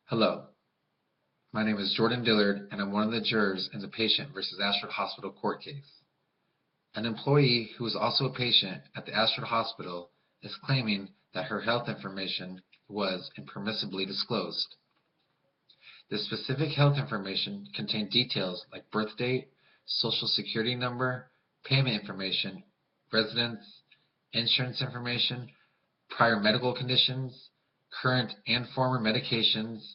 Hello, my name is Jordan Dillard, and I'm one of the jurors in the patient versus Ashford Hospital court case. An employee who is also a patient at the Ashford Hospital is claiming that her health information was impermissibly disclosed. The specific health information contained details like birth date, social security number, payment information, residence, insurance information, prior medical conditions, current and former medications,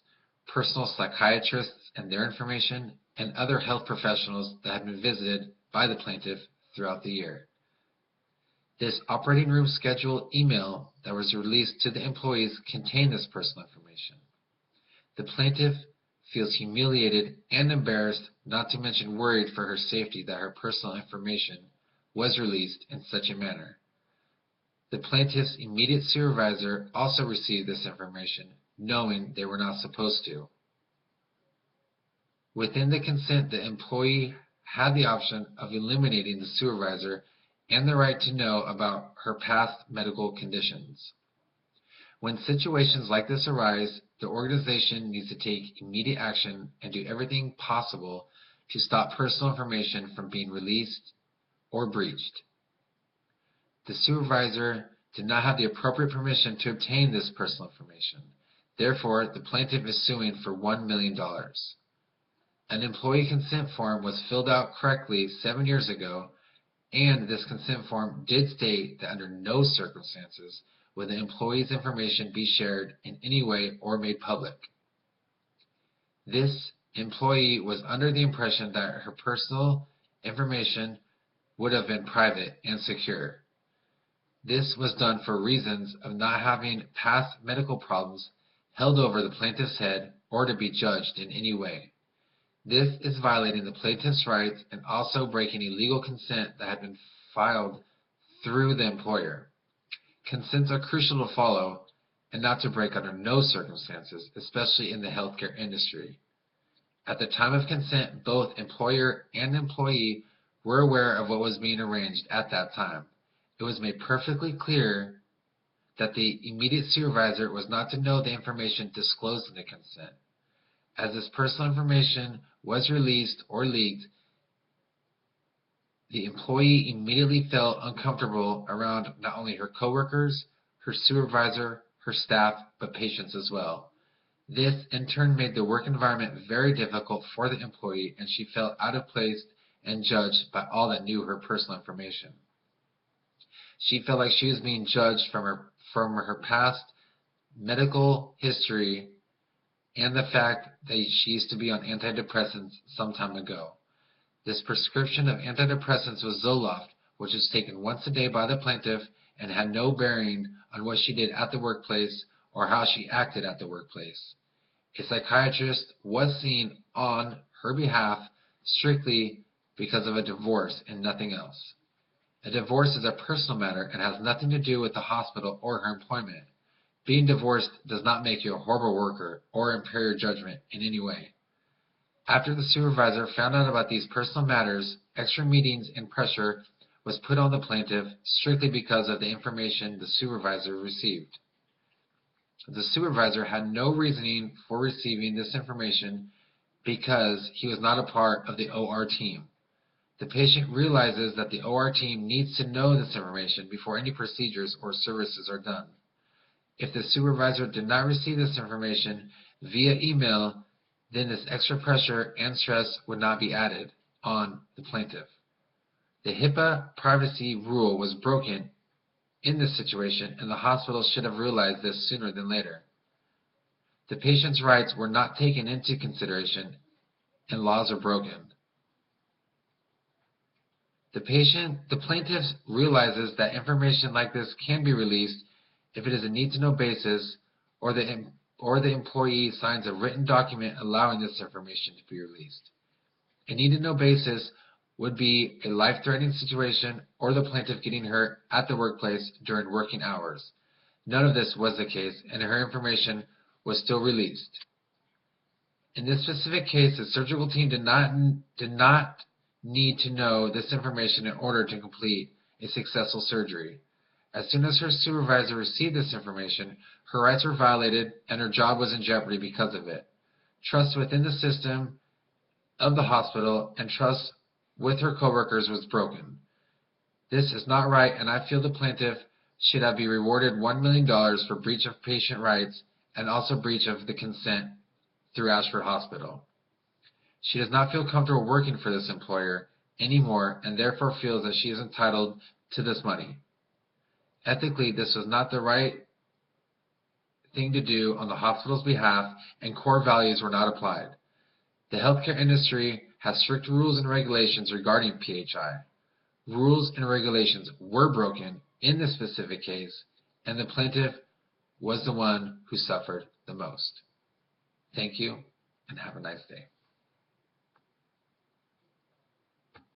personal psychiatrists and their information, and other health professionals that have been visited by the plaintiff throughout the year. This operating room schedule email that was released to the employees contained this personal information. The plaintiff feels humiliated and embarrassed, not to mention worried for her safety that her personal information was released in such a manner. The plaintiff's immediate supervisor also received this information, knowing they were not supposed to. Within the consent, the employee had the option of eliminating the supervisor and the right to know about her past medical conditions. When situations like this arise, the organization needs to take immediate action and do everything possible to stop personal information from being released or breached. The supervisor did not have the appropriate permission to obtain this personal information. Therefore, the plaintiff is suing for $1 million. An employee consent form was filled out correctly 7 years ago, and this consent form did state that under no circumstances would the employee's information be shared in any way or made public. This employee was under the impression that her personal information would have been private and secure. This was done for reasons of not having past medical problems held over the plaintiff's head or to be judged in any way. This is violating the plaintiff's rights and also breaking a legal consent that had been filed through the employer. Consents are crucial to follow and not to break under no circumstances, especially in the healthcare industry. At the time of consent, both employer and employee were aware of what was being arranged at that time. It was made perfectly clear that the immediate supervisor was not to know the information disclosed in the consent. As this personal information was released or leaked, the employee immediately felt uncomfortable around not only her coworkers, her supervisor, her staff, but patients as well. This in turn made the work environment very difficult for the employee, and she felt out of place and judged by all that knew her personal information. She felt like she was being judged from her past medical history and the fact that she used to be on antidepressants some time ago. This prescription of antidepressants was Zoloft, which was taken once a day by the plaintiff and had no bearing on what she did at the workplace or how she acted at the workplace. A psychiatrist was seen on her behalf strictly because of a divorce and nothing else. A divorce is a personal matter and has nothing to do with the hospital or her employment. Being divorced does not make you a horrible worker or impair your judgment in any way. After the supervisor found out about these personal matters, extra meetings and pressure was put on the plaintiff strictly because of the information the supervisor received. The supervisor had no reasoning for receiving this information because he was not a part of the OR team. The patient realizes that the OR team needs to know this information before any procedures or services are done. If the supervisor did not receive this information via email, then this extra pressure and stress would not be added on the plaintiff. The HIPAA privacy rule was broken in this situation, and the hospital should have realized this sooner than later. The patient's rights were not taken into consideration, and laws are broken. The plaintiff realizes that information like this can be released if it is a need-to-know basis or the employee signs a written document allowing this information to be released. A need-to-know basis would be a life-threatening situation or the plaintiff getting hurt at the workplace during working hours. None of this was the case, and her information was still released. In this specific case, the surgical team did not need to know this information in order to complete a successful surgery. As soon as her supervisor received this information, her rights were violated and her job was in jeopardy because of it. Trust within the system of the hospital and trust with her coworkers was broken. This is not right, and I feel the plaintiff should have been rewarded $1 million for breach of patient rights and also breach of the consent through Ashford Hospital. She does not feel comfortable working for this employer anymore and therefore feels that she is entitled to this money. Ethically, this was not the right thing to do on the hospital's behalf, and core values were not applied. The healthcare industry has strict rules and regulations regarding PHI. Rules and regulations were broken in this specific case, and the plaintiff was the one who suffered the most. Thank you, and have a nice day.